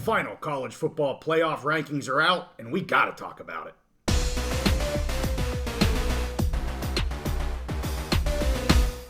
final college football playoff rankings are out, and we got to talk about it.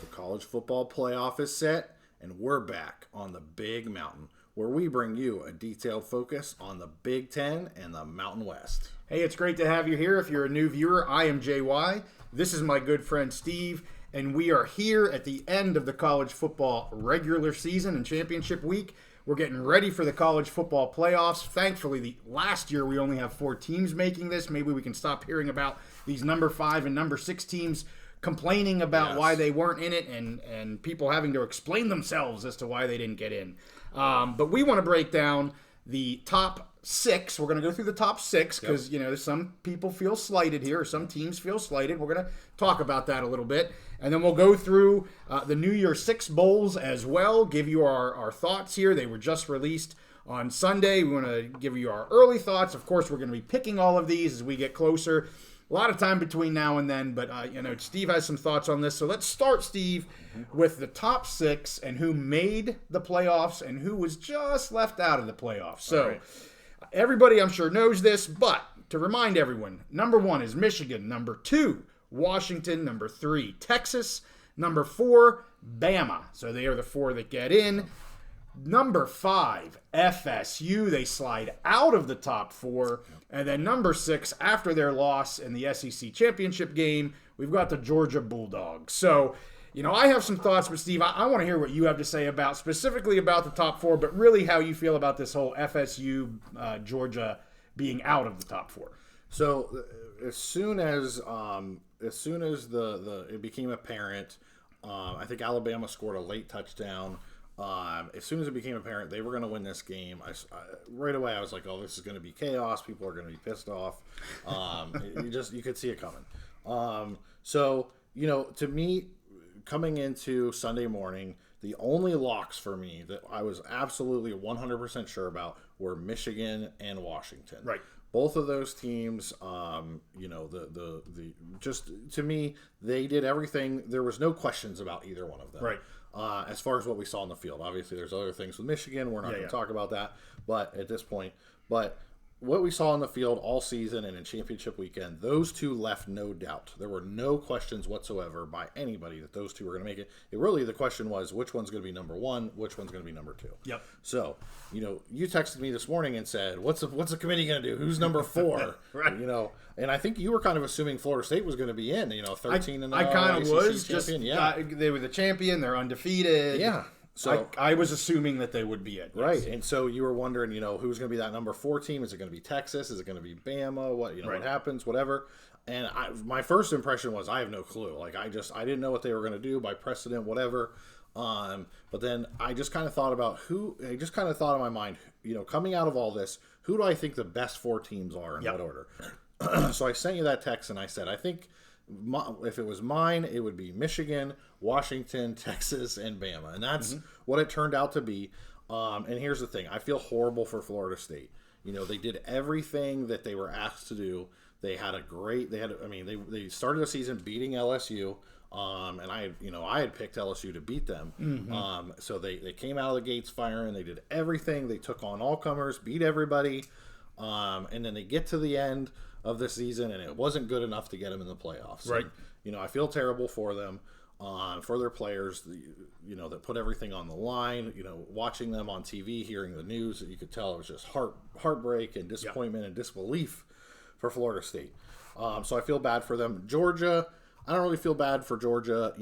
The college football playoff is set, and we're back on the Big Mountain, where we bring you a detailed focus on the Big Ten and the Mountain West. Hey, it's great to have you here. If you're a new viewer, I am JY. This is my good friend Steve, and we are here at the end of the college football regular season and championship week. We're getting ready for the college football playoffs. Thankfully, last year we only have 4 teams making this. Maybe we can stop hearing about these number 5 and number 6 teams complaining about why they weren't in it and people having to explain themselves as to why they didn't get in. But we want to break down the top 6. We're going to go through the top 6 because, some people feel slighted here or some teams feel slighted. We're going to talk about that a little bit. And then we'll go through the New Year's 6 bowls as well, give you our thoughts here. They were just released on Sunday. We want to give you our early thoughts. Of course, we're going to be picking all of these as we get closer. A lot of time between now and then, but Steve has some thoughts on this. So let's start, Steve, with the top 6 and who made the playoffs and who was just left out of the playoffs. So everybody, I'm sure, knows this, but to remind everyone, number 1 is Michigan. Number 2, Washington. Number 3, Texas. Number 4, Bama. So they are the 4 that get in. Number 5, FSU. They slide out of the top 4. And then number 6, after their loss in the SEC championship game, we've got the Georgia Bulldogs. So, I have some thoughts, but Steve, I want to hear what you have to say specifically about the top 4, but really how you feel about this whole FSU Georgia being out of the top 4. So as soon as it became apparent, I think Alabama scored a late touchdown. As soon as it became apparent they were going to win this game, right away I was like, "Oh, this is going to be chaos. People are going to be pissed off." You could see it coming. So to me, coming into Sunday morning, the only locks for me that I was absolutely 100% sure about were Michigan and Washington. Right. Both of those teams, just to me, they did everything. There was no questions about either one of them. Right. As far as what we saw in the field, obviously there's other things with Michigan. We're not going to talk about that, but at this point, what we saw in the field all season and in championship weekend, those 2 left no doubt. There were no questions whatsoever by anybody that those 2 were going to make it. The question was which one's going to be number 1, which one's going to be number 2. Yep. So, you texted me this morning and said, "What's the committee going to do? Who's number 4?" Right. And I think you were kind of assuming Florida State was going to be in. 13-0. I kind of was. Champion. They were the champion. They're undefeated. Yeah. So I was assuming that they would be it. Yes. Right. And so you were wondering, who's going to be that number 4 team? Is it going to be Texas? Is it going to be Bama? What happens? Whatever. And my first impression was I have no clue. Like I didn't know what they were going to do by precedent, whatever. But then I just kind of thought about I just kind of thought in my mind, coming out of all this, who do I think the best 4 teams are in what order? So I sent you that text and I said, I think if it was mine, it would be Michigan, Washington, Texas, and Bama. And that's what it turned out to be. And here's the thing. I feel horrible for Florida State. They did everything that they were asked to do. They started the season beating LSU. And I had picked LSU to beat them. Mm-hmm. So they came out of the gates firing. They did everything. They took on all comers, beat everybody. And then they get to the end of the season, and it wasn't good enough to get them in the playoffs. Right. And, I feel terrible for them, for their players, that put everything on the line. Watching them on TV, hearing the news, you could tell it was just heartbreak and disappointment and disbelief for Florida State. So I feel bad for them. Georgia, I don't really feel bad for Georgia.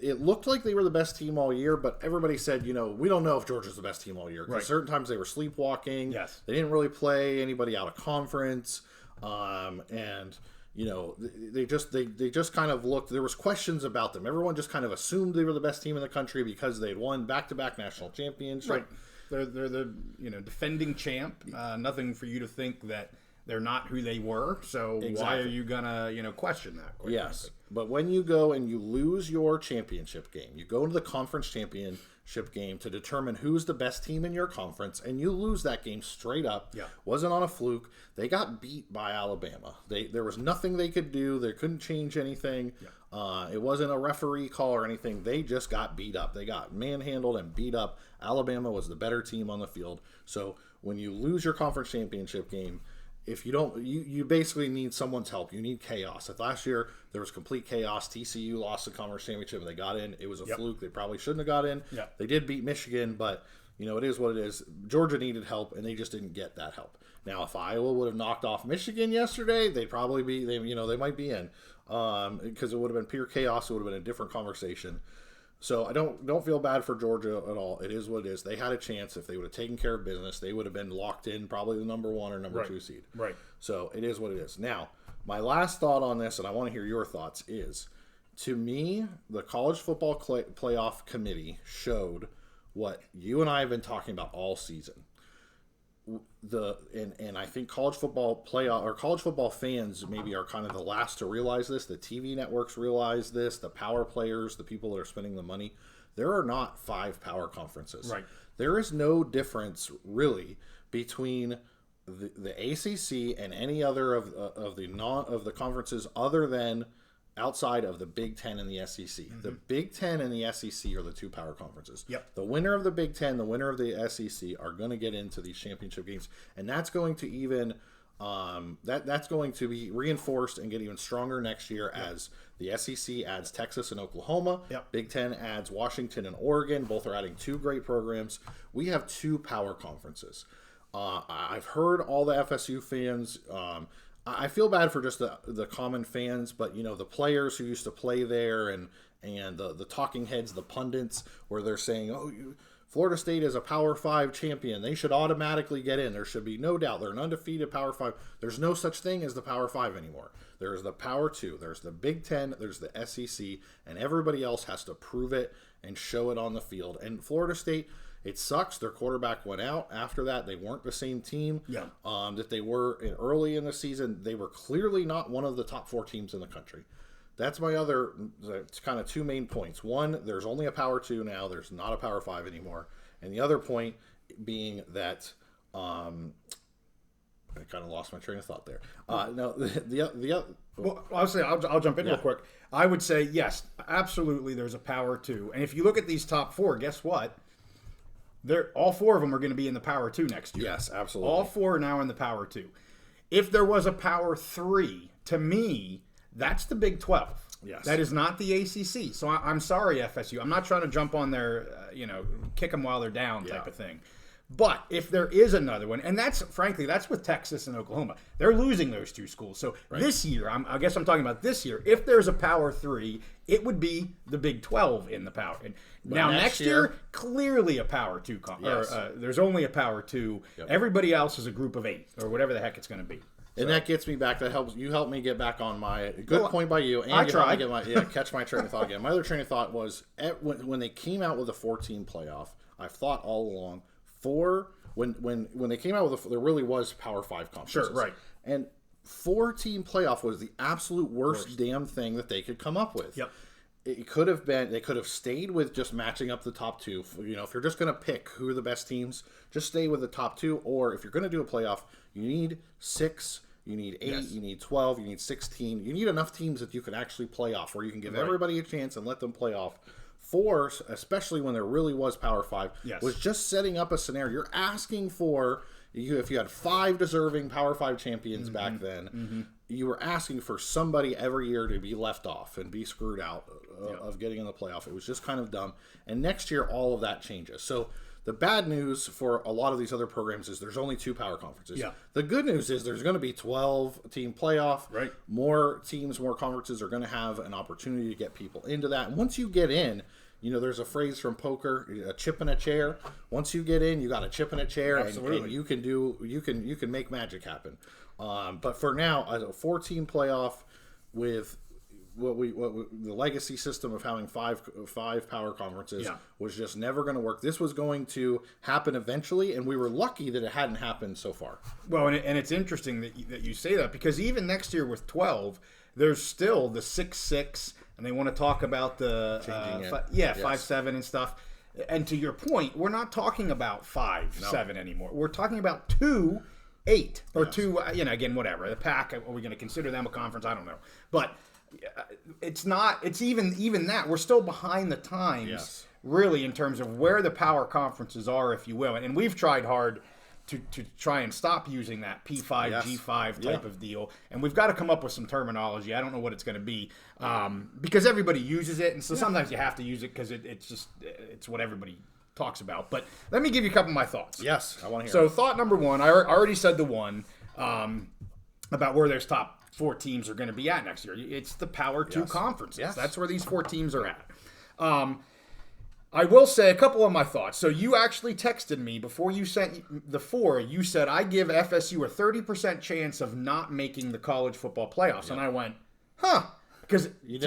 It looked like they were the best team all year, but everybody said, we don't know if Georgia's the best team all year. Because certain times they were sleepwalking. Yes. They didn't really play anybody out of conference. They just kind of looked. There was questions about them. Everyone just kind of assumed they were the best team in the country because they'd won back-to-back national championships. Right. They're the defending champ. Nothing for you to think that they're not who they were. So why are you gonna question that? Yes. But when you go and you lose your championship game, you go into the conference championship championship game to determine who's the best team in your conference, and you lose that game straight up. Yeah. Wasn't on a fluke. They got beat by Alabama. There was nothing they could do. They couldn't change anything. Yeah. It wasn't a referee call or anything. They just got beat up. They got manhandled and beat up. Alabama was the better team on the field. So when you lose your conference championship game, if you don't, you basically need someone's help. You need chaos. Last year, there was complete chaos. TCU lost the conference championship, and they got in. It was a fluke. They probably shouldn't have got in. Yep. They did beat Michigan, but it is what it is. Georgia needed help, and they just didn't get that help. Now, if Iowa would have knocked off Michigan yesterday, they'd probably be. They might be in because it would have been pure chaos. It would have been a different conversation. So I don't feel bad for Georgia at all. It is what it is. They had a chance. If they would have taken care of business, they would have been locked in, probably the number 1 or number 2 seed. Right. So it is what it is. Now, my last thought on this, and I want to hear your thoughts, is to me, the college football playoff committee showed what you and I have been talking about all season. And I think college football playoff or college football fans maybe are kind of the last to realize this. The TV networks realize this. The power players, the people that are spending the money. There are not 5 power conferences. Right. There is no difference really between the ACC and any other of the conferences other than outside of the Big Ten and the SEC. Mm-hmm. The Big Ten and the SEC are the 2 power conferences. Yep. The winner of the Big Ten, the winner of the SEC are going to get into these championship games, and that's going to even that's going to be reinforced and get even stronger next year as the SEC adds Texas and Oklahoma. Yep. Big Ten adds Washington and Oregon. Both are adding 2 great programs. We have 2 power conferences. I've heard all the FSU fans. I feel bad for just the common fans, but the players who used to play there and the talking heads, the pundits, where they're saying, Florida State is a Power 5 champion. They should automatically get in. There should be no doubt. They're an undefeated Power 5. There's no such thing as the Power 5 anymore. There's the Power 2. There's the Big Ten. There's the SEC. And everybody else has to prove it and show it on the field. And Florida State, it sucks. Their quarterback went out. After that, they weren't the same team that they were early in the season. They were clearly not one of the top 4 teams in the country. That's my other kind of 2 main points. One, there's only a Power 2 now. There's not a Power 5 anymore. And the other point being that I kind of lost my train of thought there. No, well, I'll jump in real quick. I would say yes, absolutely. There's a Power 2, and if you look at these top 4, guess what? All 4 of them are going to be in the Power 2 next year. Yes, absolutely. All 4 are now in the Power 2. If there was a Power 3, to me, that's the Big 12. Yes. That is not the ACC. So I'm sorry, FSU. I'm not trying to jump on their, kick them while they're down type of thing. But if there is another one, and that's with Texas and Oklahoma. They're losing those 2 schools. So this year, I guess I'm talking about this year, if there's a Power 3, it would be the Big 12 in the Power. And now next year, clearly a Power 2. There's only a Power 2. Yep. Everybody else is a group of 8, or whatever the heck it's going to be. And that gets me back. That helps. You helped me get back on my point by you. And I tried. Catch my train of thought again. My other train of thought was when they came out with a 14 playoff. I've thought all along when they came out with there really was Power 5 conferences. Sure, right. And 4-team playoff was the absolute worst damn thing that they could come up with. Yep. It could have been. They could have stayed with just matching up the top 2. If you're just going to pick who are the best teams, just stay with the top 2. Or if you're going to do a playoff, you need 6. You need 8, you need 12, you need 16. You need enough teams that you can actually play off, where you can give everybody a chance and let them play off. 4, especially when there really was Power 5, was just setting up a scenario. You're asking for, if you had 5 deserving Power 5 champions back then, you were asking for somebody every year to be left off and be screwed out of getting in the playoff. It was just kind of dumb. And next year, all of that changes. So the bad news for a lot of these other programs is there's only 2 power conferences. Yeah. The good news is there's going to be 12-team playoff. Right. More teams, more conferences are going to have an opportunity to get people into that. And once you get in, there's a phrase from poker, a chip in a chair. Once you get in, you got a chip in a chair, and you can make magic happen. But for now, a 4-team playoff with the legacy system of having five power conferences was just never going to work. This was going to happen eventually, and we were lucky that it hadn't happened so far. Well, and it's interesting that you say that, because even next year with 12, there's still the 6-6, and they want to talk about the 5-7 and stuff. And to your point, we're not talking about 5-7 anymore. We're talking about 2-8 or 2. Again, whatever the pack. Are we going to consider them a conference? I don't know, but it's not. It's even that we're still behind the times. Yes. Really, in terms of where the power conferences are, if you will, and we've tried hard to try and stop using that P5, G5 type of deal. And we've got to come up with some terminology. I don't know what it's going to be because everybody uses it. And so sometimes you have to use it because it's what everybody talks about. But let me give you a couple of my thoughts. Yes, I want to hear So thought number one, I already said the one about where there's top 4 teams are going to be at next year. It's the Power 2 conferences. Yes. That's where these 4 teams are at. I will say a couple of my thoughts. So you actually texted me before you sent the 4. You said, I give FSU a 30% chance of not making the college football playoffs. And I went, huh. Because you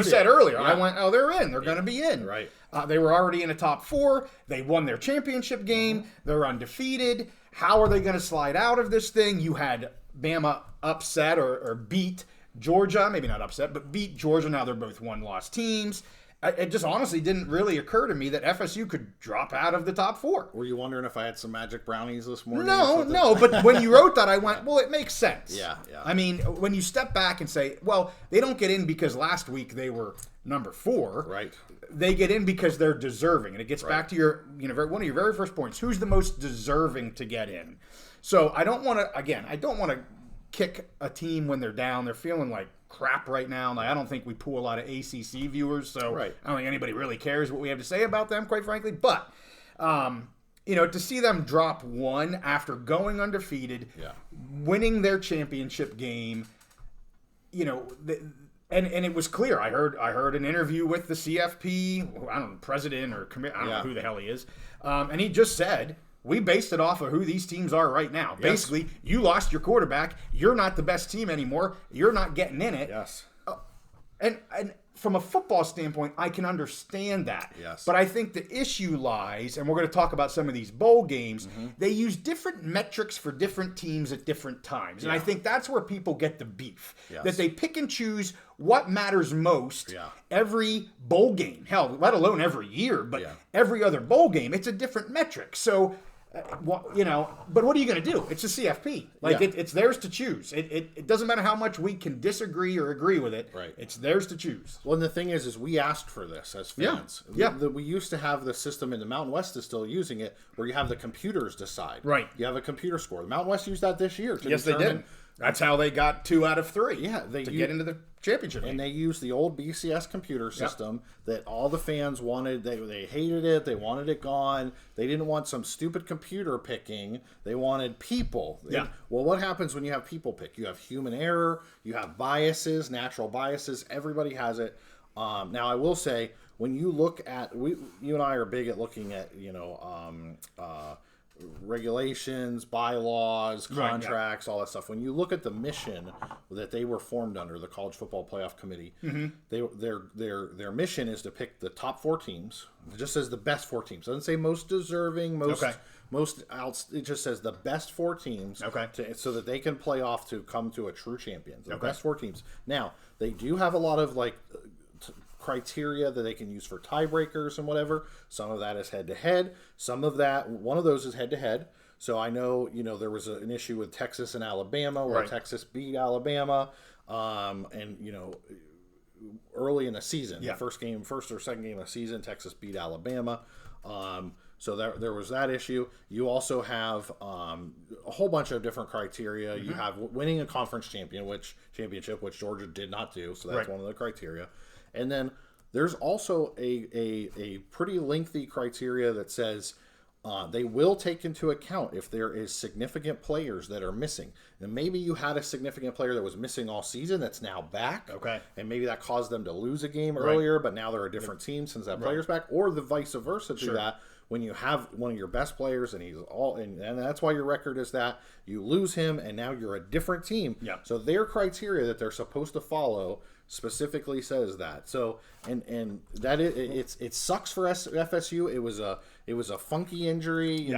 said earlier, I went, oh, they're in. They're going to be in. Right. They were already in a top 4. They won their championship game. They're undefeated. How are they going to slide out of this thing? You had Bama upset or beat Georgia. Maybe not upset, but beat Georgia. Now they're both one-loss teams. It just honestly didn't really occur to me that FSU could drop out of the top 4. Were you wondering if I had some magic brownies this morning? No. But when you wrote that, I went, well, it makes sense. Yeah. I mean, when you step back and say, well, they don't get in because last week they were number 4. Right. They get in because they're deserving. And it gets back to your, one of your very first points. Who's the most deserving to get in? So I don't want to kick a team when they're down. They're feeling like crap right now. Like, I don't think we pull a lot of ACC viewers, so I don't think anybody really cares what we have to say about them, quite frankly. But to see them drop 1 after going undefeated, winning their championship game, and it was clear. I heard an interview with the CFP, I don't know, president or I don't know who the hell he is, and he just said, we based it off of who these teams are right now. Yes. Basically, you lost your quarterback. You're not the best team anymore. You're not getting in it. Yes. And from a football standpoint, I can understand that. Yes. But I think the issue lies, and we're going to talk about some of these bowl games, they use different metrics for different teams at different times. And I think that's where people get the beef. Yes. That they pick and choose what matters most every bowl game. Hell, let alone every year, but every other bowl game, it's a different metric. So... but what are you going to do? It's a CFP. It's theirs to choose. It doesn't matter how much we can disagree or agree with it. Right. It's theirs to choose. Well, and the thing is we asked for this as fans. We used to have the system, and the Mountain West is still using it, where you have the computers decide. Right. You have a computer score. The Mountain West used that this year. Yes, they did. That's how they got 2 out of 3. Yeah, to get into the championship. And they used the old BCS computer system that all the fans wanted. They hated it. They wanted it gone. They didn't want some stupid computer picking. They wanted people. Yeah. Well, what happens when you have people pick? You have human error. You have biases, natural biases. Everybody has it. Now, I will say, when you look at, you and I are big at looking at, regulations, bylaws, contracts, all that stuff. When you look at the mission that they were formed under, the College Football Playoff Committee, their mission is to pick the top 4 teams. It just says the best 4 teams. It doesn't say most deserving, most out. It just says the best 4 teams, so that they can play off to come to a true champion. The best 4 teams. Now, they do have a lot of criteria that they can use for tiebreakers and whatever. Some of that is head-to-head. One of those is head-to-head. So I know, there was an issue with Texas and Alabama where Texas beat Alabama. Early in the season, the first or second game of the season, Texas beat Alabama. So there was that issue. You also have a whole bunch of different criteria. You have winning a conference championship, which Georgia did not do. So that's one of the criteria. And then there's also a pretty lengthy criteria that says they will take into account if there is significant players that are missing. And maybe you had a significant player that was missing all season that's now back. Okay. And maybe that caused them to lose a game earlier, but now they're a different team since that player's back. Or the vice versa to that. When you have one of your best players and and that's why your record is that, you lose him and now you're a different team. Yeah. So their criteria that they're supposed to follow specifically says that. So and that it sucks for FSU. It was a funky injury,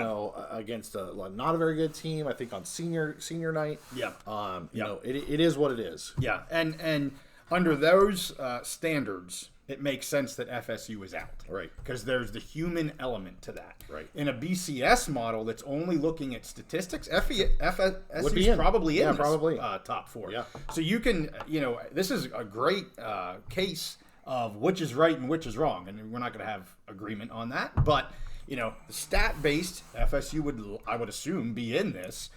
against not a very good team. I think on senior night. Yeah. It is what it is. Yeah. And under those standards, it makes sense that FSU is out. Right. Because there's the human element to that. Right. In a BCS model that's only looking at statistics, FSU Would be in. probably in Yeah, this, probably. top 4. Yeah. So you can, this is a great case of which is right and which is wrong. And we're not going to have agreement on that. But, the stat-based FSU I would assume, be in this.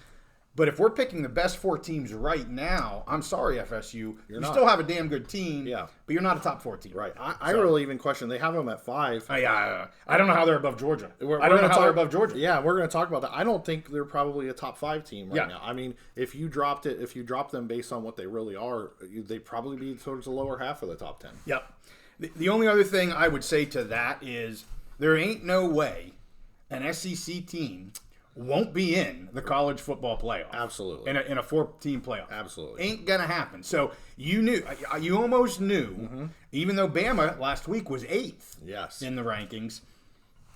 But if we're picking the best 4 teams right now, I'm sorry, FSU. You still have a damn good team, but you're not a top 4 team. Right. I really even question, they have them at 5. I don't know how they're above Georgia. I don't know how they're above Georgia. Yeah, we're going to talk about that. I don't think they're probably a top 5 team right now. I mean, if you dropped them based on what they really are, they'd probably be towards the lower half of the top 10. Yep. The only other thing I would say to that is there ain't no way an SEC team won't be in the college football playoff. Absolutely. In a 4-team playoff. Absolutely. Ain't going to happen. So you almost knew, even though Bama last week was 8th in the rankings,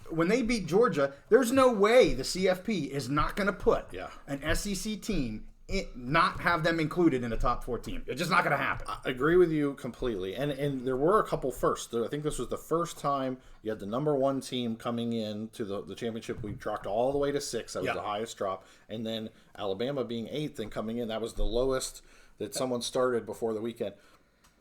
when they beat Georgia, there's no way the CFP is not going to put an SEC team not have them included in a top 4 team. It's just not going to happen. I agree with you completely. And there were a couple firsts. I think this was the first time you had the number 1 team coming in to the championship. We dropped all the way to 6. That was the highest drop. And then Alabama being 8th and coming in, that was the lowest that someone started before the weekend.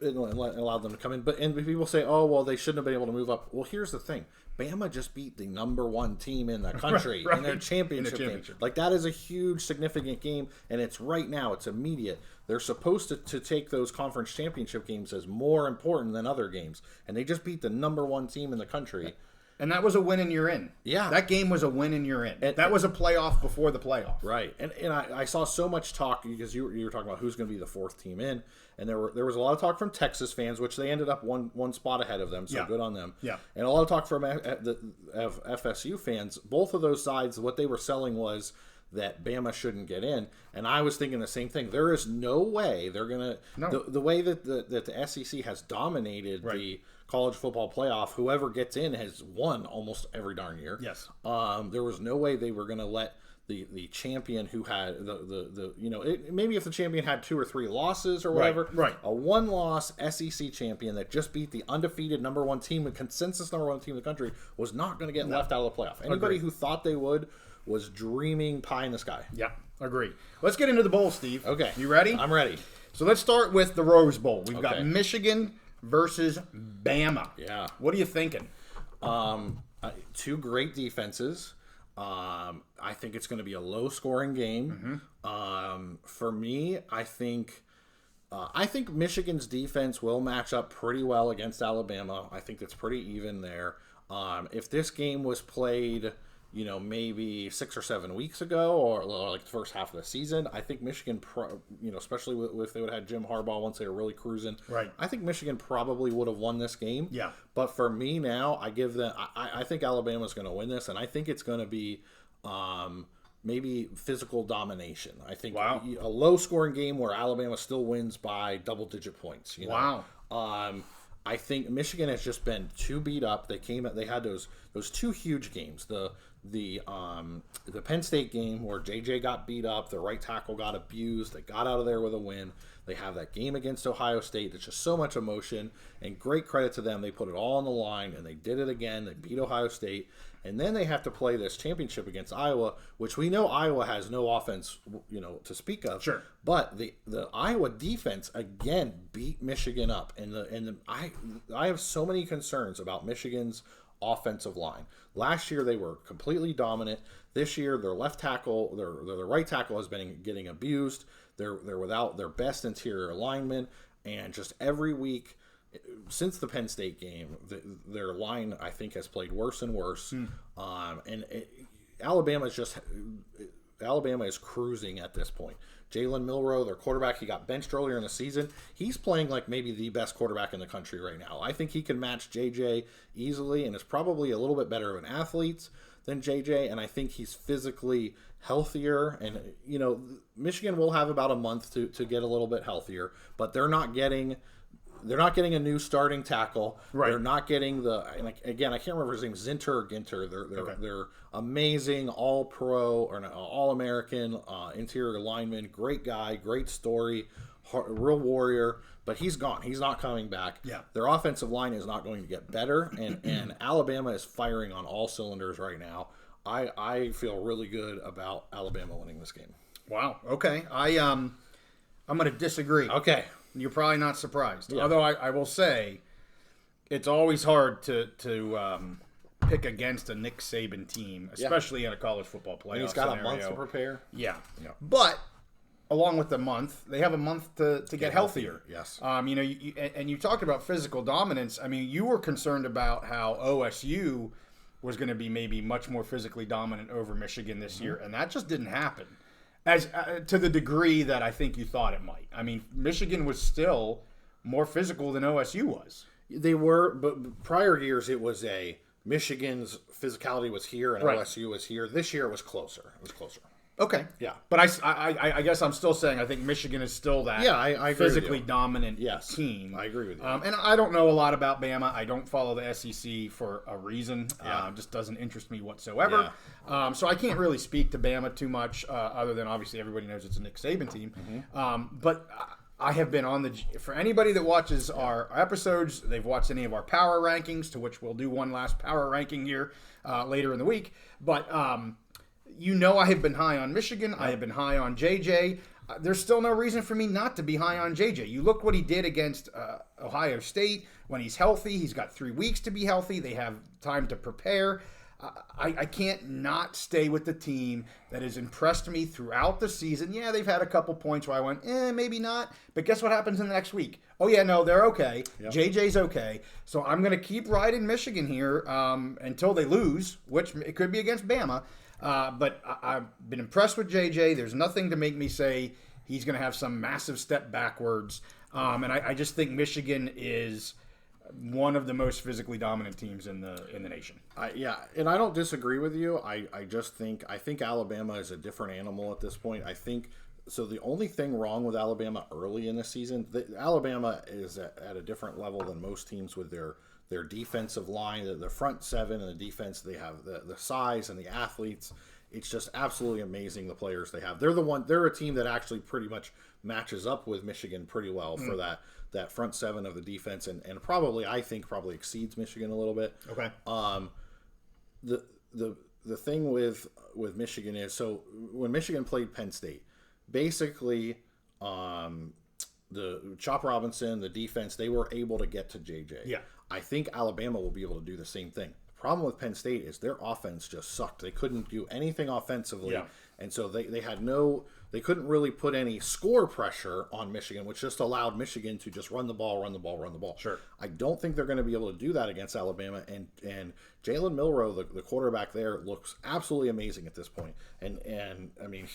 It allowed them to come in. And people say, oh, well, they shouldn't have been able to move up. Well, here's the thing. Bama just beat the number 1 team in the country in their championship game. Like, that is a huge, significant game, and it's right now. It's immediate. They're supposed to take those conference championship games as more important than other games, and they just beat the number 1 team in the country. And that was a win and you're in. Yeah. That game was a win and you're in. That was a playoff before the playoff. Right. And I saw so much talk, because you were talking about who's going to be the 4th team in, and there was a lot of talk from Texas fans, which they ended up one spot ahead of them, so good on them. Yeah. And a lot of talk from FSU fans. Both of those sides, what they were selling was that Bama shouldn't get in, and I was thinking the same thing. There is no way they're going to the way that the SEC has dominated the college football playoff. Whoever gets in has won almost every darn year. Yes. There was no way they were going to let the champion who had maybe if the champion had 2 or 3 losses or whatever, a 1-loss SEC champion that just beat the undefeated number 1 team, the consensus number 1 team in the country, was not going to get left out of the playoff. Anybody who thought they would was dreaming pie in the sky. Yeah, agree. Let's get into the bowl, Steve. Okay. You ready? I'm ready. So let's start with the Rose Bowl. We've got Michigan versus Bama. Yeah. What are you thinking? 2 great defenses. I think it's going to be a low-scoring game. For me, I think Michigan's defense will match up pretty well against Alabama. I think it's pretty even there. If this game was played, maybe 6 or 7 weeks ago, or like the first half of the season, I think Michigan, especially if they would have had Jim Harbaugh once they were really cruising, I think Michigan probably would have won this game. Yeah. But for me now, I think Alabama's going to win this, and I think it's going to be maybe physical domination. I think a low-scoring game where Alabama still wins by double-digit points. Wow. I think Michigan has just been too beat up. They had those 2 huge games. The Penn State game where JJ got beat up, the right tackle got abused. They got out of there with a win. They have that game against Ohio State. There's just so much emotion, and great credit to them. They put it all on the line, and they did it again. They beat Ohio State, and then they have to play this championship against Iowa, which we know Iowa has no offense, to speak of. Sure. But the Iowa defense again beat Michigan up, and I have so many concerns about Michigan's offensive line. Last year they were completely dominant. This year their left tackle, their right tackle has been getting abused. They're without their best interior lineman, and just every week since the Penn State game, their line I think has played worse and worse. Alabama is cruising at this point. Jalen Milroe, their quarterback, he got benched earlier in the season. He's playing like maybe the best quarterback in the country right now. I think he can match JJ easily, and is probably a little bit better of an athlete than JJ, and I think he's physically healthier. And Michigan will have about a month to get a little bit healthier, but they're not getting a new starting tackle. Right. They're not getting again, I can't remember his name, Zinter or Ginter. They're amazing all-pro or all-American interior lineman. Great guy, great story, real warrior, but he's gone. He's not coming back. Yeah. Their offensive line is not going to get better, and Alabama is firing on all cylinders right now. I feel really good about Alabama winning this game. Wow. Okay. I'm going to disagree. Okay. You're probably not surprised. Yeah. Although I will say it's always hard to pick against a Nick Saban team, especially in a college football playoff And he's got scenario. a month to prepare. Yeah. Yeah. But along with the month, they have a month to get healthier. Yes. And you talked about physical dominance. I mean, you were concerned about how OSU was going to be maybe much more physically dominant over Michigan this year, and that just didn't happen. As to the degree that I think you thought it might. I mean, Michigan was still more physical than OSU was. They were, but prior years it was Michigan's physicality was here and Right. OSU was here. This year it was closer. Okay. Yeah. But I guess I'm still saying I think Michigan is still that I agree with physically you. dominant Yes. team. I agree with you. And I don't know a lot about Bama. I don't follow the SEC for a reason. Yeah. Just doesn't interest me whatsoever. So I can't really speak to Bama too much, other than obviously everybody knows it's a Nick Saban team. But I have been on for anybody that watches our episodes, they've watched any of our power rankings, to which we'll do one last power ranking here later in the week. But I have been high on Michigan. I have been high on JJ. There's still no reason for me not to be high on JJ. You look what he did against Ohio State. When he's healthy, he's got 3 weeks to be healthy. They have time to prepare. I can't not stay with the team that has impressed me throughout the season. Yeah, they've had a couple points where I went, maybe not. But guess what happens in the next week? Oh, yeah, no, they're okay. Yep. JJ's okay. So I'm going to keep riding Michigan here until they lose, which it could be against Bama. But I've been impressed with JJ. There's nothing to make me say he's going to have some massive step backwards. And I just think Michigan is one of the most physically dominant teams in the nation. And I don't disagree with you. I think Alabama is a different animal at this point. I think so. The only thing wrong with Alabama early in the season, Alabama is at a different level than most teams with their defensive line, the front seven and the defense. They have the size and the athletes. It's just absolutely amazing the players they have. They're a team that actually pretty much matches up with Michigan pretty well for that front seven of the defense, and probably exceeds Michigan a little bit. Okay. The thing with Michigan is, so when Michigan played Penn State, basically the Chop Robinson, the defense, they were able to get to JJ. Yeah. I think Alabama will be able to do the same thing. The problem with Penn State is their offense just sucked. They couldn't do anything offensively. Yeah. And so they couldn't really put any score pressure on Michigan, which just allowed Michigan to just run the ball. Sure. I don't think they're going to be able to do that against Alabama. And Jalen Milroe, the quarterback there, looks absolutely amazing at this point. And I mean,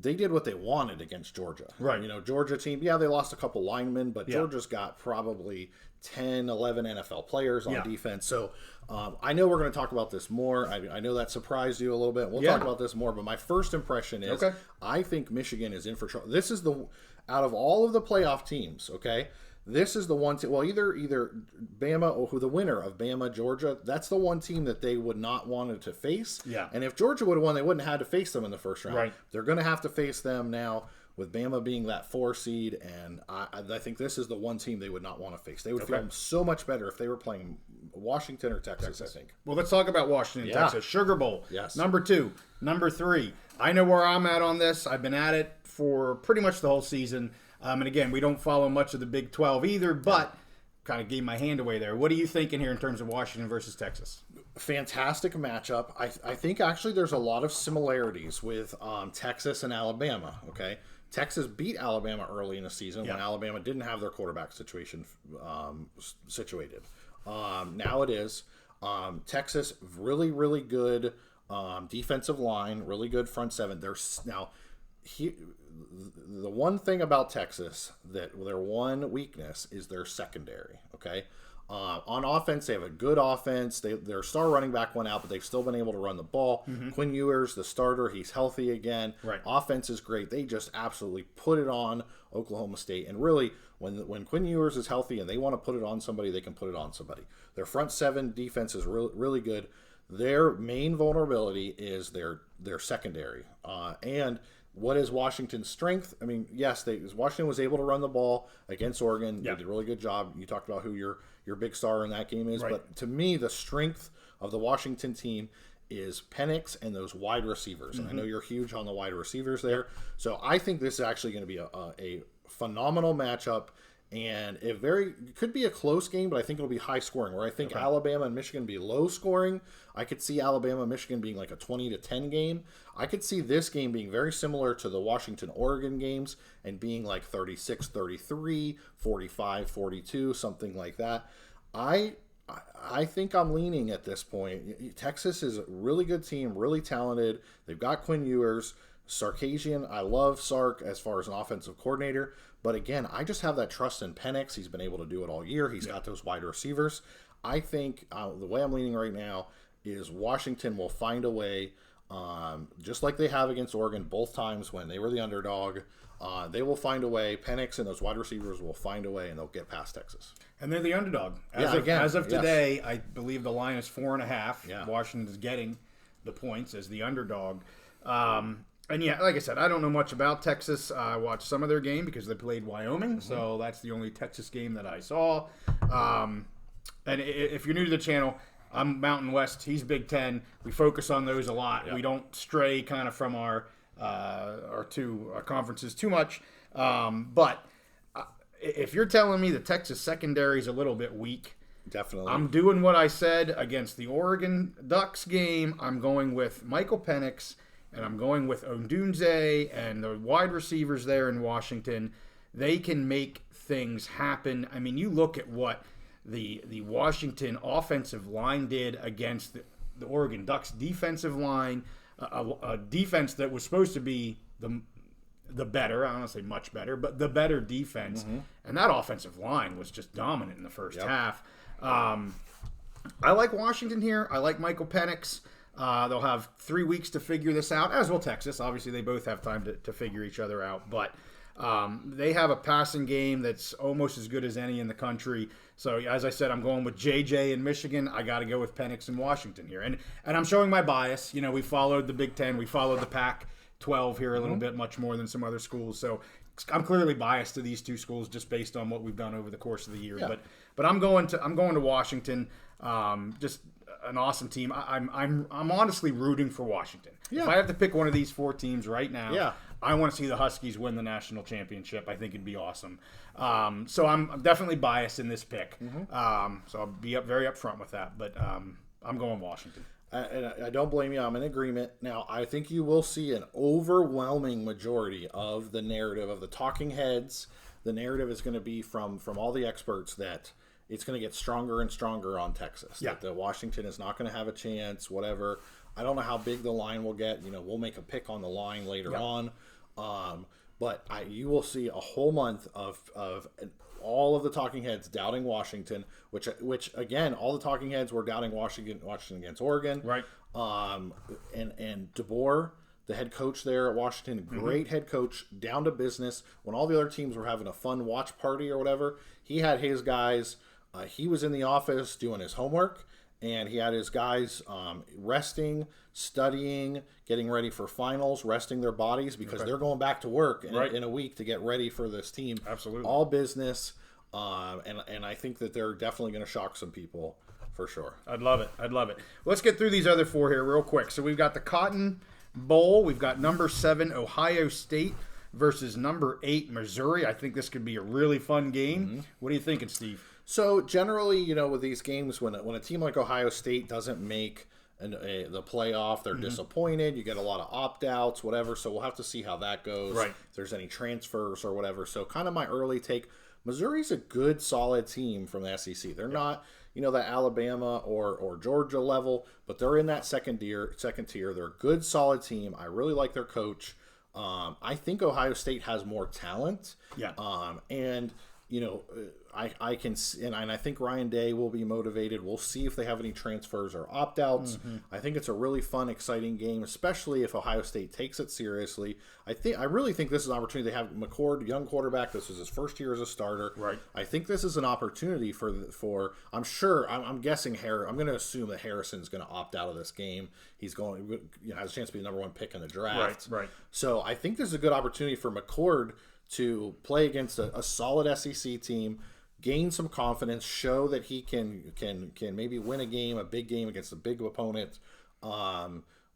they did what they wanted against Georgia. Right. Georgia team, they lost a couple linemen, but Georgia's got probably 10, 11 NFL players on defense. So I know we're going to talk about this more. I know that surprised you a little bit. We'll talk about this more, but my first impression is I think Michigan is in for trouble. This is out of all of the playoff teams, okay, this is the one team, well, either Bama or the winner of Bama, Georgia, that's the one team that they would not want to face. Yeah. And if Georgia would have won, they wouldn't have had to face them in the first round. Right. They're going to have to face them now with Bama being that 4 seed, and I think this is the one team they would not want to face. They would feel so much better if they were playing Washington or Texas, I think. Well, let's talk about Washington, Texas. Sugar Bowl. Yes. Number 2. Number 3. I know where I'm at on this. I've been at it for pretty much the whole season. And again, we don't follow much of the Big 12 either, but kind of gave my hand away there. What are you thinking here in terms of Washington versus Texas? Fantastic matchup. I think actually there's a lot of similarities with Texas and Alabama, okay? Texas beat Alabama early in the season when Alabama didn't have their quarterback situation situated. Now it is. Texas, really, really good defensive line, really good front seven. The one thing about Texas, that their one weakness is their secondary, okay? On offense, they have a good offense. Their star running back went out, but they've still been able to run the ball. Mm-hmm. Quinn Ewers, the starter, he's healthy again. Right. Offense is great. They just absolutely put it on Oklahoma State. And really, when Quinn Ewers is healthy and they want to put it on somebody, they can put it on somebody. Their front seven defense is really good. Their main vulnerability is their secondary. And what is Washington's strength? I mean, yes, Washington was able to run the ball against Oregon. Yeah. They did a really good job. You talked about who your big star in that game is. Right. But to me, the strength of the Washington team is Penix and those wide receivers. And I know you're huge on the wide receivers there. So I think this is actually going to be a phenomenal matchup. And it could be a close game, but I think it'll be high scoring. Where I think Alabama and Michigan be low scoring, I could see Alabama and Michigan being like a 20-10 game. I could see this game being very similar to the Washington-Oregon games and being like 36-33, 45-42, something like that. I think I'm leaning at this point. Texas is a really good team, really talented. They've got Quinn Ewers. Sarkisian, I love Sark as far as an offensive coordinator. But again, I just have that trust in Penix. He's been able to do it all year. He's got those wide receivers. I think the way I'm leaning right now is Washington will find a way, just like they have against Oregon both times when they were the underdog. They will find a way. Penix and those wide receivers will find a way, and they'll get past Texas. And they're the underdog. As of today, I believe the line is 4.5. Yeah. Washington is getting the points as the underdog. And yeah, like I said, I don't know much about Texas. I watched some of their game because they played Wyoming, so that's the only Texas game that I saw. And if you're new to the channel, I'm Mountain West. He's Big Ten. We focus on those a lot. Yep. We don't stray kind of from our two conferences too much. But if you're telling me the Texas secondary is a little bit weak, definitely, I'm doing what I said against the Oregon Ducks game. I'm going with Michael Penix. And I'm going with Odunze and the wide receivers there in Washington. They can make things happen. I mean, you look at what the Washington offensive line did against the Oregon Ducks defensive line, a defense that was supposed to be the better, I don't want to say much better, but the better defense. And that offensive line was just dominant in the first half. I like Washington here. I like Michael Penix. They'll have 3 weeks to figure this out, as will Texas. Obviously, they both have time to figure each other out. But they have a passing game that's almost as good as any in the country. So, as I said, I'm going with JJ in Michigan. I got to go with Penix in Washington here. And I'm showing my bias. You know, we followed the Big Ten. We followed the Pac-12 here a little bit, much more than some other schools. So, I'm clearly biased to these two schools just based on what we've done over the course of the year. Yeah. But I'm going to Washington. Just an awesome team. I'm honestly rooting for Washington. Yeah. If I have to pick one of these 4 teams right now, I want to see the Huskies win the national championship. I think it'd be awesome. So I'm definitely biased in this pick. So I'll be very upfront with that. But I'm going Washington. I don't blame you. I'm in agreement. Now, I think you will see an overwhelming majority of the narrative of the talking heads. The narrative is going to be from all the experts that it's going to get stronger and stronger on Texas. Yeah. That Washington is not going to have a chance, whatever. I don't know how big the line will get. You know, we'll make a pick on the line later on. But you will see a whole month of all of the talking heads doubting Washington, which again, all the talking heads were doubting Washington against Oregon. Right. And DeBoer, the head coach there at Washington, great head coach, down to business. When all the other teams were having a fun watch party or whatever, he had his guys. He was in the office doing his homework, and he had his guys resting, studying, getting ready for finals, resting their bodies because they're going back to work in a week to get ready for this team. Absolutely. All business, and I think that they're definitely going to shock some people for sure. I'd love it. Let's get through these other 4 here real quick. So we've got the Cotton Bowl. We've got number 7 Ohio State versus number 8 Missouri. I think this could be a really fun game. What are you thinking, Steve? So generally, you know, with these games, when a team like Ohio State doesn't make the playoff, they're disappointed. You get a lot of opt-outs, whatever. So we'll have to see how that goes. Right. If there's any transfers or whatever. So kind of my early take, Missouri's a good, solid team from the SEC. They're not, you know, the Alabama or Georgia level, but they're in that second tier. They're a good, solid team. I really like their coach. I think Ohio State has more talent. Yeah. And I can see, and I think Ryan Day will be motivated. We'll see if they have any transfers or opt-outs. I think it's a really fun, exciting game, especially if Ohio State takes it seriously. I really think this is an opportunity. They have McCord, young quarterback. This is his first year as a starter. Right. I think this is an opportunity for. I'm guessing I'm going to assume that Harrison's going to opt out of this game. He's going, has a chance to be the number 1 pick in the draft. Right. So I think this is a good opportunity for McCord to play against a solid SEC team, gain some confidence, show that he can maybe win a big game against a big opponent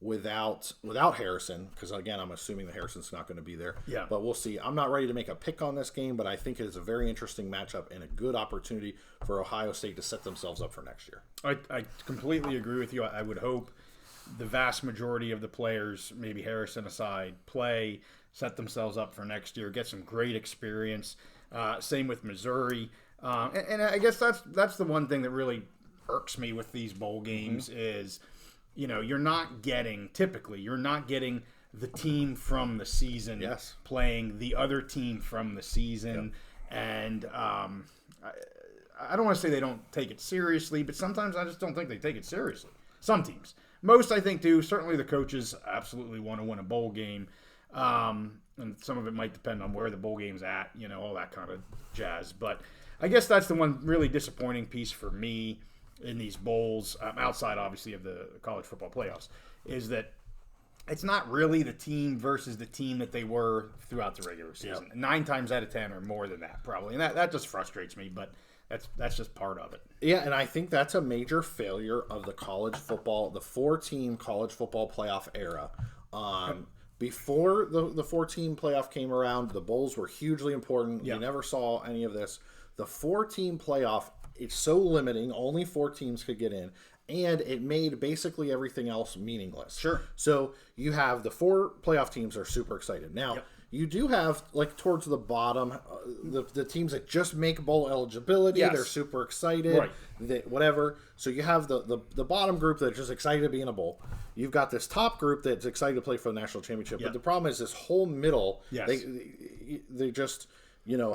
without Harrison, because again, I'm assuming that Harrison's not going to be there. Yeah. But we'll see. I'm not ready to make a pick on this game, but I think it is a very interesting matchup and a good opportunity for Ohio State to set themselves up for next year. I completely agree with you. I would hope the vast majority of the players, maybe Harrison aside, set themselves up for next year, get some great experience. Same with Missouri. And I guess that's the one thing that really irks me with these bowl games is, you're not getting the team from the season playing the other team from the season. Yep. And I don't want to say they don't take it seriously, but sometimes I just don't think they take it seriously. Some teams. Most, I think, do. Certainly the coaches absolutely want to win a bowl game. And some of it might depend on where the bowl game's at, all that kind of jazz. But I guess that's the one really disappointing piece for me in these bowls, outside obviously of the college football playoffs, is that it's not really the team versus the team that they were throughout the regular season. Yep. 9 times out of 10 or more than that, probably. And that just frustrates me, but that's just part of it. Yeah, and I think that's a major failure of the 4-team college football playoff era. Before the 4-team playoff came around, the bowls were hugely important. Yep. You never saw any of this. The 4-team playoff, it's so limiting. Only 4 teams could get in. And it made basically everything else meaningless. Sure. So you have the 4 playoff teams are super excited. Now, you do have, towards the bottom, the teams that just make bowl eligibility. Yes. They're super excited. Right. Whatever. So you have the bottom group that's just excited to be in a bowl. You've got this top group that's excited to play for the national championship. Yep. But the problem is this whole middle, yes. they just,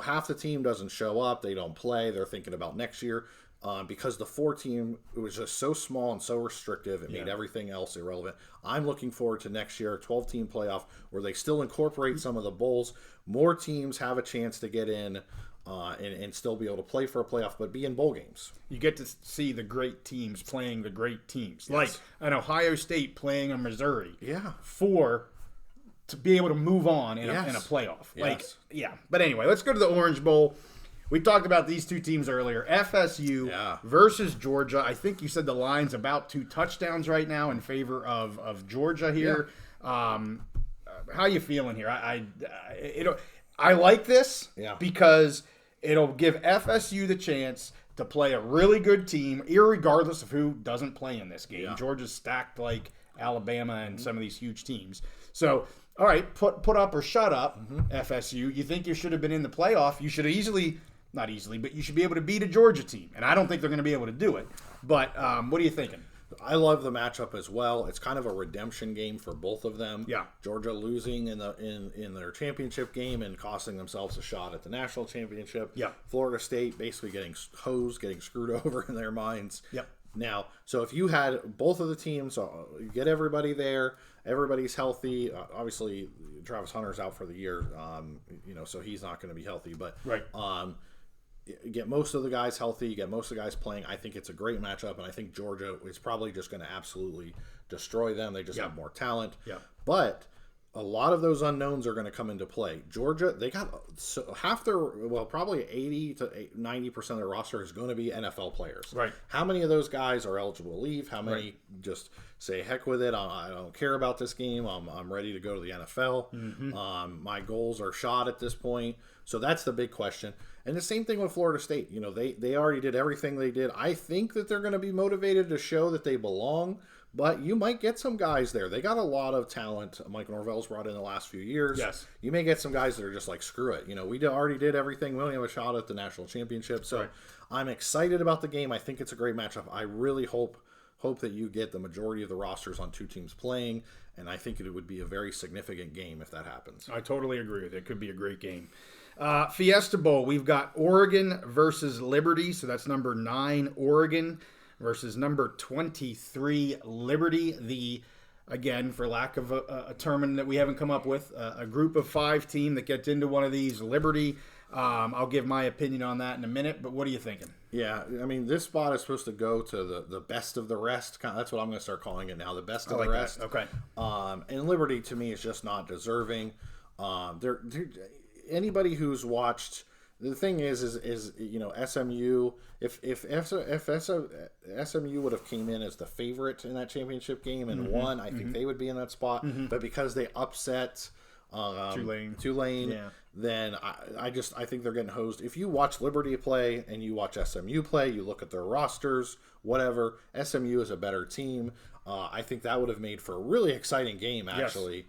half the team doesn't show up. They don't play. They're thinking about next year. Because the 4-team, it was just so small and so restrictive, it made everything else irrelevant. I'm looking forward to next year, 12-team playoff, where they still incorporate some of the bowls. More teams have a chance to get in and still be able to play for a playoff, but be in bowl games. You get to see the great teams playing the great teams. Yes. Like an Ohio State playing a Missouri. Yeah. To be able to move on in a playoff. Yes. But anyway, let's go to the Orange Bowl. We talked about these 2 teams earlier. FSU versus Georgia. I think you said the line's about 2 touchdowns right now in favor of Georgia here. Yeah. How you feeling here? I like this because it'll give FSU the chance to play a really good team, irregardless of who doesn't play in this game. Yeah. Georgia's stacked like Alabama and some of these huge teams. So, all right, put up or shut up, FSU. You think you should have been in the playoff. You should have not easily, but you should be able to beat a Georgia team. And I don't think they're going to be able to do it. But what are you thinking? I love the matchup as well. It's kind of a redemption game for both of them. Yeah. Georgia losing in their championship game and costing themselves a shot at the national championship. Yeah. Florida State basically getting hosed, getting screwed over in their minds. Yep. Now, so if you had both of the teams, you get everybody there, everybody's healthy. Obviously, Travis Hunter's out for the year, so he's not going to be healthy. But get most of the guys healthy, get most of the guys playing. I think it's a great matchup, and I think Georgia is probably just going to absolutely destroy them. They just have more talent. Yeah. But a lot of those unknowns are going to come into play. Georgia, they got half their, probably 80 to 90% of their roster is going to be NFL players. Right. How many of those guys are eligible to leave? How many just say, heck with it, I don't care about this game, I'm ready to go to the NFL. My goals are shot at this point. So that's the big question. And the same thing with Florida State. They already did everything they did. I think that they're going to be motivated to show that they belong. But you might get some guys there. They got a lot of talent. Mike Norvell's brought in the last few years. Yes. You may get some guys that are just like, screw it. We already did everything. We only have a shot at the national championship. So I'm excited about the game. I think it's a great matchup. I really hope hope that you get the majority of the rosters on 2 teams playing, and I think it would be a very significant game if that happens. I totally agree with it. It could be a great game. Fiesta Bowl, we've got Oregon versus Liberty, so that's number 9 Oregon versus number 23 Liberty. Again, for lack of a term that we haven't come up with, a group of 5 team that gets into one of these. Liberty, I'll give my opinion on that in a minute, but what are you thinking? Yeah, I mean, this spot is supposed to go to the best of the rest. That's what I'm going to start calling it now, the best of the rest. That. Okay. And Liberty, to me, is just not deserving. They're anybody who's watched... The thing is SMU. If SMU would have came in as the favorite in that championship game and won, I think they would be in that spot. But because they upset Tulane, then I think they're getting hosed. If you watch Liberty play and you watch SMU play, you look at their rosters, whatever. SMU is a better team. I think that would have made for a really exciting game. Actually,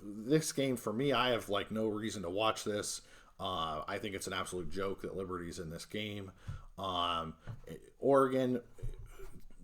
this game for me, I have no reason to watch this. I think it's an absolute joke that Liberty's in this game. Oregon,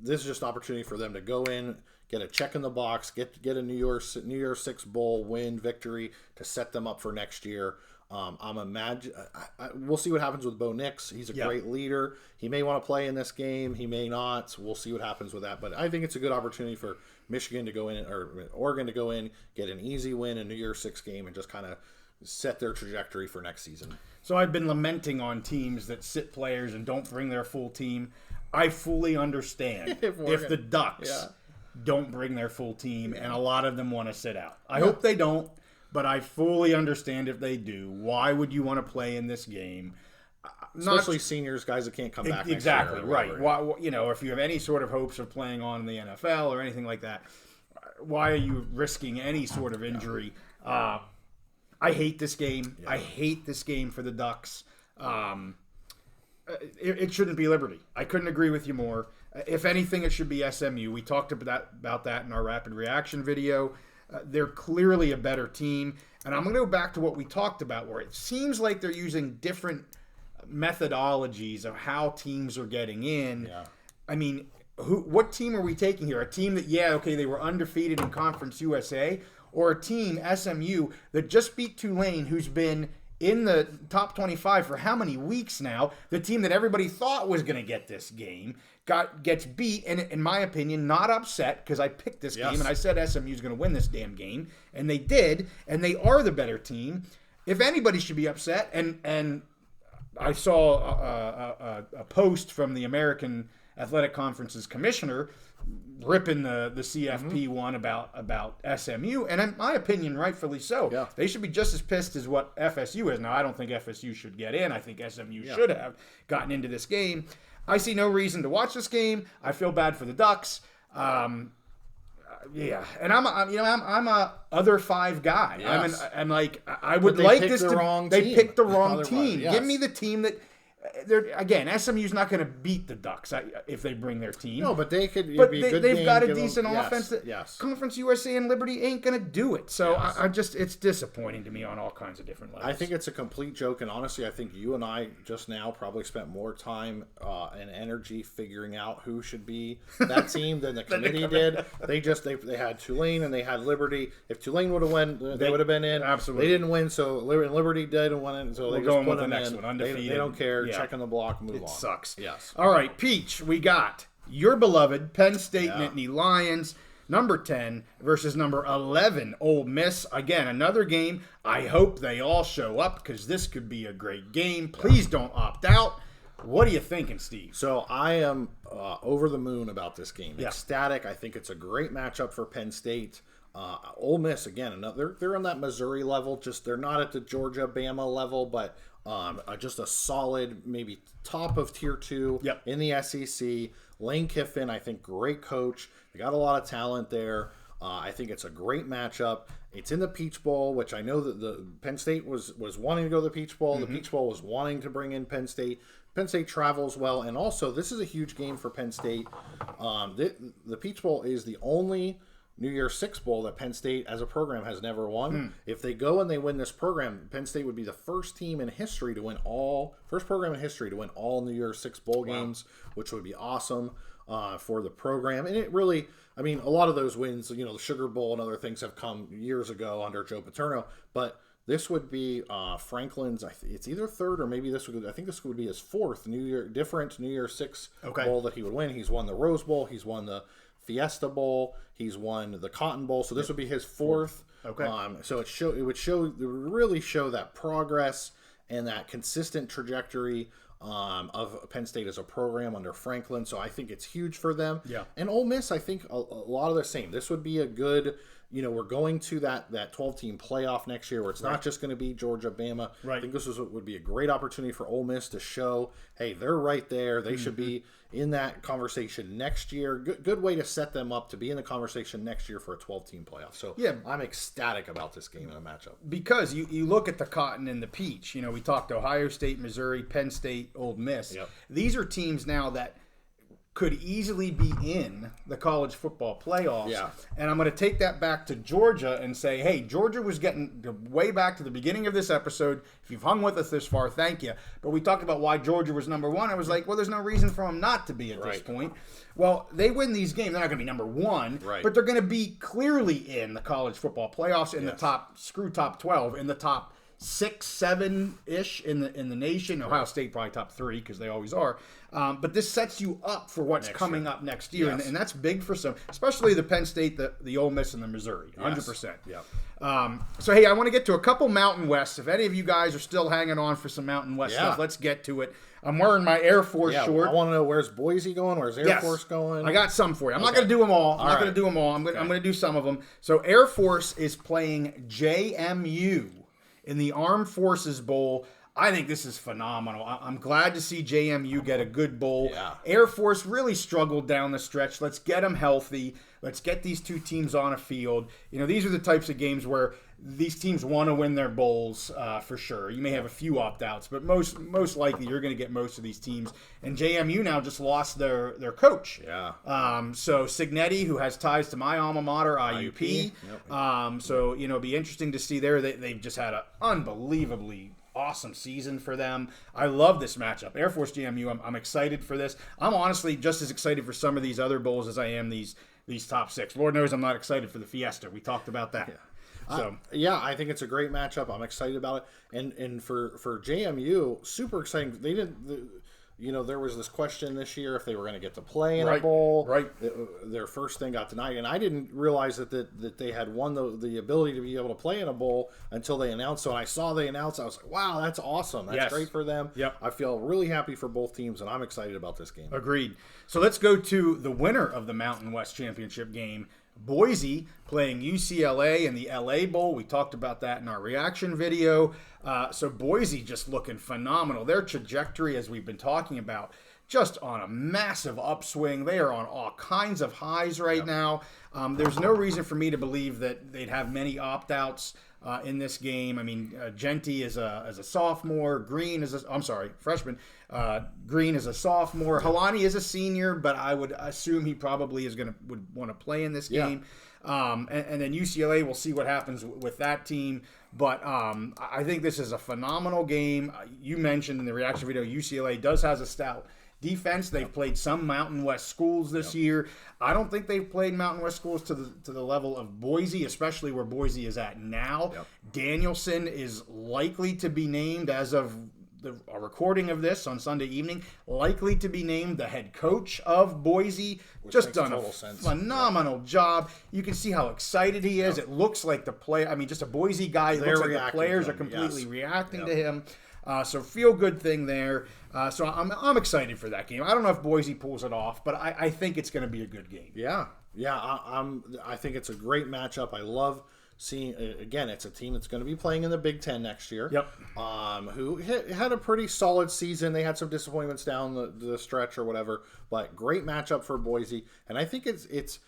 this is just an opportunity for them to go in, get a check in the box, get a New Year's Six Bowl win victory to set them up for next year. We'll see what happens with Bo Nix. He's a great leader. He may want to play in this game. He may not. We'll see what happens with that. But I think it's a good opportunity for Michigan to go in, or Oregon to go in, get an easy win in New Year's Six game, and just kind of set their trajectory for next season. So I've been lamenting on teams that sit players and don't bring their full team. I fully understand if the Ducks don't bring their full team, and a lot of them want to sit out. I hope they don't, but I fully understand if they do. Why would you want to play in this game? Especially seniors, guys that can't come back exactly, next year. Right. Why, if you have any sort of hopes of playing on in the NFL or anything like that, why are you risking any sort of injury? I hate this game. Yeah. I hate this game for the Ducks. It shouldn't be Liberty. I couldn't agree with you more. If anything, it should be SMU. We talked about that in our rapid reaction video. They're clearly a better team. And I'm going to go back to what we talked about, where it seems like they're using different methodologies of how teams are getting in. Yeah. I mean, what team are we taking here? A team that, they were undefeated in Conference USA, or a team, SMU, that just beat Tulane, who's been in the top 25 for how many weeks now? The team that everybody thought was going to get this game gets beat, and in my opinion, not upset, because I picked this game, and I said SMU's going to win this damn game, and they did, and they are the better team. If anybody should be upset, and I saw a post from the American Athletic Conference's commissioner ripping the CFP one about SMU, and in my opinion, rightfully so. Yeah. They should be just as pissed as what FSU is. Now, I don't think FSU should get in. I think SMU should have gotten into this game. I see no reason to watch this game. I feel bad for the Ducks. And I'm a other 5 guy. Yes. I would like this to. They picked the wrong team. Yes. Give me the team that. SMU's not going to beat the Ducks if they bring their team. No, but they could. But they've got a decent offense. Conference USA and Liberty ain't going to do it. So it's disappointing to me on all kinds of different levels. I think it's a complete joke, and honestly, I think you and I just now probably spent more time and energy figuring out who should be that team than the committee did. They had Tulane and they had Liberty. If Tulane would have won, they would have been in. Absolutely, they didn't win, so Liberty didn't win, so they just put them in. One, undefeated. They don't care. Yeah. Check on the block, move on. It sucks. Yes. All right, Peach, we got your beloved Penn State Nittany Lions, number 10 versus number 11 Ole Miss. Again, another game. I hope they all show up because this could be a great game. Please don't opt out. What are you thinking, Steve? So I am over the moon about this game. Ecstatic. I think it's a great matchup for Penn State. Ole Miss, again, they're on that Missouri level. Just they're not at the Georgia, Bama level, but just a solid, maybe top of tier 2 in the SEC. Lane Kiffin, I think, great coach. They got a lot of talent there. I think it's a great matchup. It's in the Peach Bowl, which I know that the Penn State was wanting to go to the Peach Bowl. The Peach Bowl was wanting to bring in Penn State. Penn State travels well, and also this is a huge game for Penn State. The Peach Bowl is the only New Year's Six Bowl that Penn State as a program has never won. If they go and they win this program, Penn State would be the first program in history to win all New Year's Six Bowl games, which would be awesome. for the program. And it really, I mean, a lot of those wins, the Sugar Bowl and other things have come years ago under Joe Paterno, but this would be Franklin's. It's either third or maybe I think this would be his fourth New Year's Six bowl that he would win. He's won the Rose Bowl. He's won the Fiesta Bowl. He's won the Cotton Bowl. So this would be his fourth. Okay. So it would really show that progress and that consistent trajectory of Penn State as a program under Franklin. So I think it's huge for them. Yeah. And Ole Miss, I think a lot of the same. This would be a good. We're going to that 12-team playoff next year where it's not just going to be Georgia, Bama. Right. I think this would be a great opportunity for Ole Miss to show, hey, they're right there. They should be in that conversation next year. Good way to set them up to be in the conversation next year for a 12-team playoff. So I'm ecstatic about this game and a matchup. Because you look at the Cotton and the Peach. We talked Ohio State, Missouri, Penn State, Ole Miss. Yep. These are teams now that could easily be in the college football playoffs. Yeah. And I'm going to take that back to Georgia and say, hey, Georgia was getting way back to the beginning of this episode. If you've hung with us this far, thank you. But we talked about why Georgia was number one. I was like, well, there's no reason for them not to be at this point. Well, they win these games. They're not going to be number one, but they're going to be clearly in the college football playoffs in the top 12, in the top 6, 7-ish in the nation. Ohio State probably top 3 because they always are. But this sets you up for what's coming up next year, and that's big for some, especially the Penn State, the Ole Miss, and the Missouri, 100%. Yeah. So hey, I want to get to a couple Mountain West. If any of you guys are still hanging on for some Mountain West stuff, let's get to it. I'm wearing my Air Force short. I want to know, where's Boise going? Where's Air Force going? I got some for you. I'm not going to do them all. I'm going to do some of them. So Air Force is playing JMU in the Armed Forces Bowl. I think this is phenomenal. I'm glad to see JMU get a good bowl. Yeah. Air Force really struggled down the stretch. Let's get them healthy. Let's get these two teams on a field. These are the types of games where these teams want to win their bowls for sure. You may have a few opt-outs, but most likely you're going to get most of these teams. And JMU now just lost their coach. Yeah. So Signetti, who has ties to my alma mater, IUP. Yep. So it'll be interesting to see there. They've just had an unbelievably awesome season for them. I love this matchup. Air Force JMU, I'm excited for this. I'm honestly just as excited for some of these other bowls as I am these top 6. Lord knows I'm not excited for the Fiesta. We talked about that. Yeah. So I think it's a great matchup. I'm excited about it. And for JMU, super exciting. They didn't there was this question this year if they were going to get to play in a bowl. Right. Their first thing got denied, and I didn't realize that they had won the ability to be able to play in a bowl until they announced. So when I saw they announced, I was like, wow, that's awesome. That's great for them. Yep. I feel really happy for both teams, and I'm excited about this game. Agreed. So let's go to the winner of the Mountain West Championship game. Boise playing UCLA in the LA Bowl. We talked about that in our reaction video. So Boise just looking phenomenal. Their trajectory, as we've been talking about, just on a massive upswing. They are on all kinds of highs right now. There's no reason for me to believe that they'd have many opt-outs in this game. I mean, Genty is a sophomore. Green is freshman. Green is a sophomore. Halani is a senior, but I would assume he probably would want to play in this game. And then UCLA, we'll see what happens with that team. But I think this is a phenomenal game. You mentioned in the reaction video, UCLA has a stout defense. They've played some Mountain West schools this year. I don't think they've played Mountain West schools to the level of Boise, especially where Boise is at now. Danielson is likely to be named, as of a recording of this on Sunday evening, likely to be named the head coach of Boise. Just done a phenomenal job. You can see how excited he is. It looks like the play. I mean, just a Boise guy. It looks like the players are completely reacting to him. So feel good thing there. So I'm excited for that game. I don't know if Boise pulls it off, but I think it's going to be a good game. I think it's a great matchup. I love seeing, again, it's a team that's going to be playing in the Big Ten next year. Who had a pretty solid season. They had some disappointments down the stretch or whatever, but great matchup for Boise. And I think it's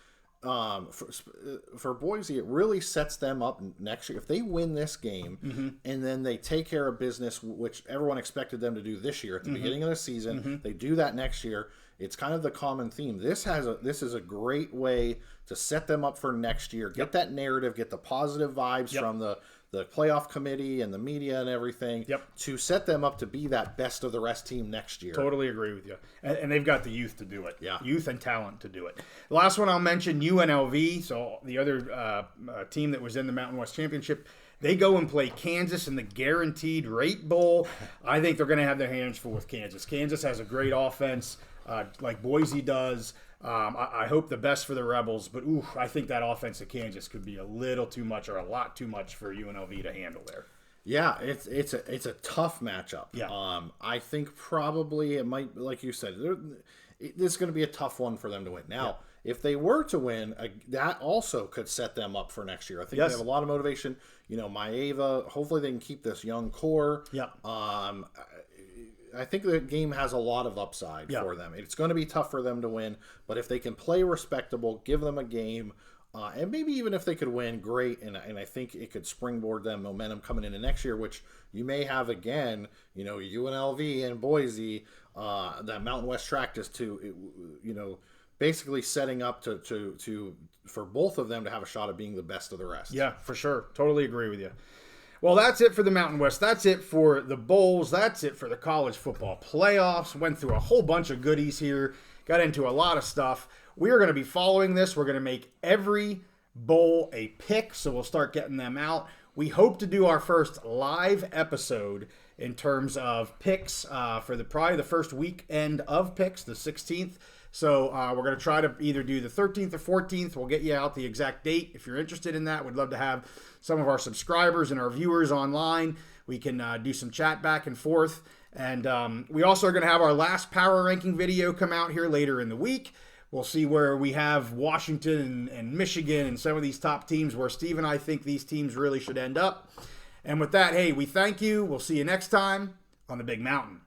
for Boise, it really sets them up next year. If they win this game and then they take care of business, which everyone expected them to do this year at the beginning of the season, they do that next year. it's kind of the common theme. This is a great way to set them up for next year. Get that narrative, get the positive vibes from the playoff committee and the media and everything to set them up to be that best of the rest team next year. Totally agree with you. And they've got the youth to do it. Yeah. Youth and talent to do it. The last one I'll mention, UNLV, so the other team that was in the Mountain West Championship. They go and play Kansas in the Guaranteed Rate Bowl. I think they're going to have their hands full with Kansas. Kansas has a great offense like Boise does. I hope the best for the Rebels, but I think that offense at Kansas could be a little too much or a lot too much for UNLV to handle there. Yeah, it's a tough matchup. Yeah. I think probably it might, like you said, this is going to be a tough one for them to win. Now, if they were to win, that also could set them up for next year. I think they have a lot of motivation. Maeva, hopefully they can keep this young core. Yeah. I think the game has a lot of upside for them. It's going to be tough for them to win, but if they can play respectable, give them a game, and maybe even if they could win, great. And I think it could springboard them momentum coming into next year, which you may have again. UNLV and Boise, that Mountain West track is basically setting up to for both of them to have a shot at being the best of the rest. Yeah, for sure. Totally agree with you. Well, that's it for the Mountain West. That's it for the bowls. That's it for the college football playoffs. Went through a whole bunch of goodies here. Got into a lot of stuff. We are going to be following this. We're going to make every bowl a pick, so we'll start getting them out. We hope to do our first live episode in terms of picks for probably the first weekend of picks, the 16th. So we're going to try to either do the 13th or 14th. We'll get you out the exact date. If you're interested in that, we'd love to have some of our subscribers and our viewers online. We can do some chat back and forth. And we also are going to have our last power ranking video come out here later in the week. We'll see where we have Washington and Michigan and some of these top teams where Steve and I think these teams really should end up. And with that, hey, we thank you. We'll see you next time on the Big Mountain.